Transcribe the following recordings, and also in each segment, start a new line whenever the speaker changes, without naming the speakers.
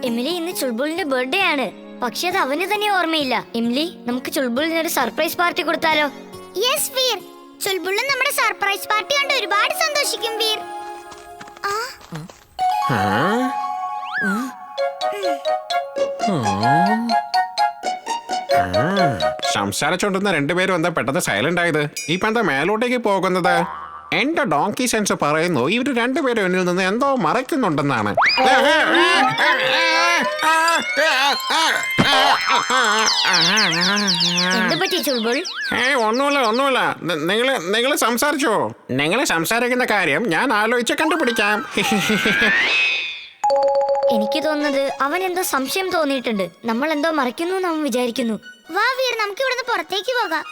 Emily ഇന്ന് ചുൾബുളിന്റെ birthday ആണ്. പക്ഷെ അത് അവന് തന്നെ ഓർമ്മയില്ല. എമിലി, നമുക്ക് ചുൾബുളിന് ഒരു സർപ്രൈസ് പാർട്ടി കൊടുത്താലോ?
യെസ് വീർ, ചുൾബുളും നമ്മുടെ സർപ്രൈസ് പാർട്ടി കണ്ട് ഒരുപാട് സന്തോഷിക്കും വീർ.
സംസാരിച്ചോണ്ടിരുന്ന രണ്ടുപേരും എന്താ പെട്ടെന്ന് സൈലന്റ് ആയത്? ഇപ്പൊ എന്താ മേലോട്ടേക്ക് പോകുന്നത്? എന്റെ ഡോങ്കി സെൻസ് പറയുന്നു ഇവര് രണ്ടുപേരും എന്നിൽ നിന്ന് എന്തോ മറയ്ക്കുന്നുണ്ടെന്നാണ്. ഒന്നുമില്ല. നിങ്ങള് സംസാരിച്ചോ? നിങ്ങള് സംസാരിക്കുന്ന കാര്യം ഞാൻ ആലോചിച്ച് കണ്ടുപിടിക്കാം.
എനിക്ക് തോന്നുന്നത് അവൻ എന്തോ സംശയം തോന്നിയിട്ടുണ്ട്. നമ്മൾ എന്തോ മറയ്ക്കുന്നു എന്ന് അവൻ വിചാരിക്കുന്നു.
വാ വീർ, നമുക്ക് ഇവിടുന്ന് പുറത്തേക്ക് പോകാം.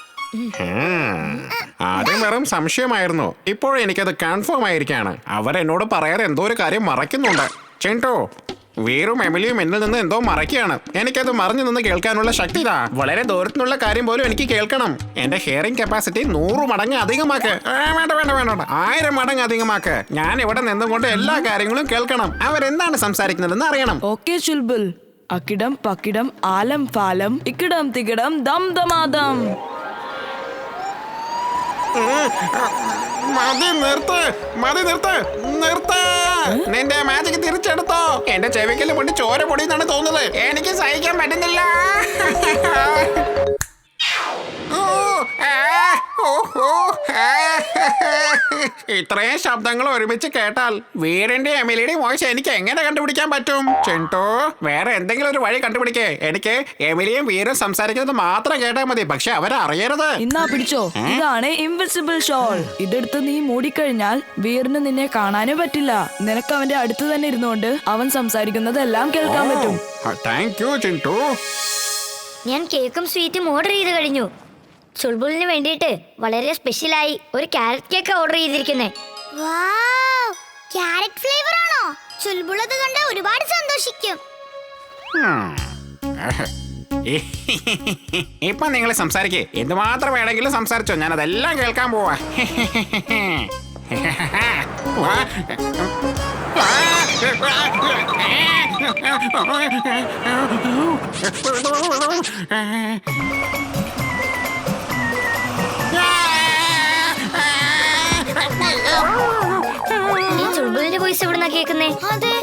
ആദ്യം വെറും സംശയമായിരുന്നു, ഇപ്പോഴും എനിക്കത് കൺഫേം ആയിരിക്കാണ്. അവരെന്നോട് പറയാതെ എന്തോ ഒരു കാര്യം മറയ്ക്കുന്നുണ്ട്. ചെണ്ടോ, വീറും എമിലിയും എന്നിൽ നിന്ന് എന്തോ മറയ്ക്കുകയാണ്. എനിക്കത് മറിഞ്ഞു നിന്ന് കേൾക്കാനുള്ള ശക്തി ഇതാ. വളരെ ദൂരത്തിനുള്ള കാര്യം പോലും എനിക്ക് കേൾക്കണം. എന്റെ ഹിയറിംഗ് കപ്പാസിറ്റി 100 മടങ്ങ് അധികമാക്ക്. വേണ്ട 1000 മടങ്ങ് അധികമാക്ക്. ഞാൻ ഇവിടെ നിന്നുകൊണ്ട് എല്ലാ കാര്യങ്ങളും കേൾക്കണം. അവരെന്താണ് സംസാരിക്കുന്നതെന്ന് അറിയണം.
ഓക്കെ ചുൽബുൽ. അക്കിടം പക്കിടം ആലം ഫാലം ഇക്കിടം തികിടം ദം ദമാദം.
മതി നിർത്ത്. നിന്റെ മാജിക് തിരിച്ചെടുത്തോ. എന്റെ ചെവിക്കല് പൊട്ടി ചോര പൊടിയെന്നാണ് തോന്നുന്നത്. എനിക്ക് സഹിക്കാൻ പറ്റുന്നില്ല. ഇത്രയും ശബ്ദങ്ങൾ ഒരുമിച്ച് കേട്ടാൽ വീടിന്റെ എമിലിയുടെയും വോയിസ് എനിക്ക് എങ്ങനെ കണ്ടുപിടിക്കാൻ പറ്റും? ചെണ്ടോ, വേറെ എന്തെങ്കിലും ഒരു വഴി കണ്ടുപിടിക്കേ. എനിക്ക് എമിലിയും വീരും സംസാരിക്കുന്നത് മാത്രം കേട്ടാൽ മതി. പക്ഷെ അവരറിയരുത്.
ഇന്നാ പിടിച്ചോ, ഇതാണ് ഇൻവിസിബിൾ ഷോൾ. ഇതെടുത്ത് നീ മൂടിക്കഴിഞ്ഞാൽ വീറിന് നിന്നെ കാണാനേ പറ്റില്ല. നിനക്ക് അവന്റെ അടുത്ത് തന്നെ ഇരുന്നുകൊണ്ട് അവൻ സംസാരിക്കുന്നതെല്ലാം കേൾക്കാൻ പറ്റും.
Thank you Chintu.
ഞാൻ കേക്കും സ്വീറ്റും ഓർഡർ ചെയ്ത് കഴിഞ്ഞു. ചുൾബുളിന് വേണ്ടിയിട്ട് വളരെ സ്പെഷ്യലായി ഒരു ക്യാരറ്റ് കേക്ക് ഓർഡർ ചെയ്തിരിക്കുന്നേ.
വാവ്, ക്യാരറ്റ് ഫ്ലേവർ ആണോ? ചുൾബുൾ അത് കണ്ട ഒരുപാട് സന്തോഷിക്കും.
ഇപ്പൊ നിങ്ങൾ സംസാരിക്കേ. എന്തുമാത്രം വേണമെങ്കിലും സംസാരിച്ചോ, ഞാൻ അതെല്ലാം കേൾക്കാൻ പോവാ.
ഈ ചുൾബുളിന്റെ വോയിസ് എവിടുന്നാ കേൾക്കുന്നേ?
അതെ,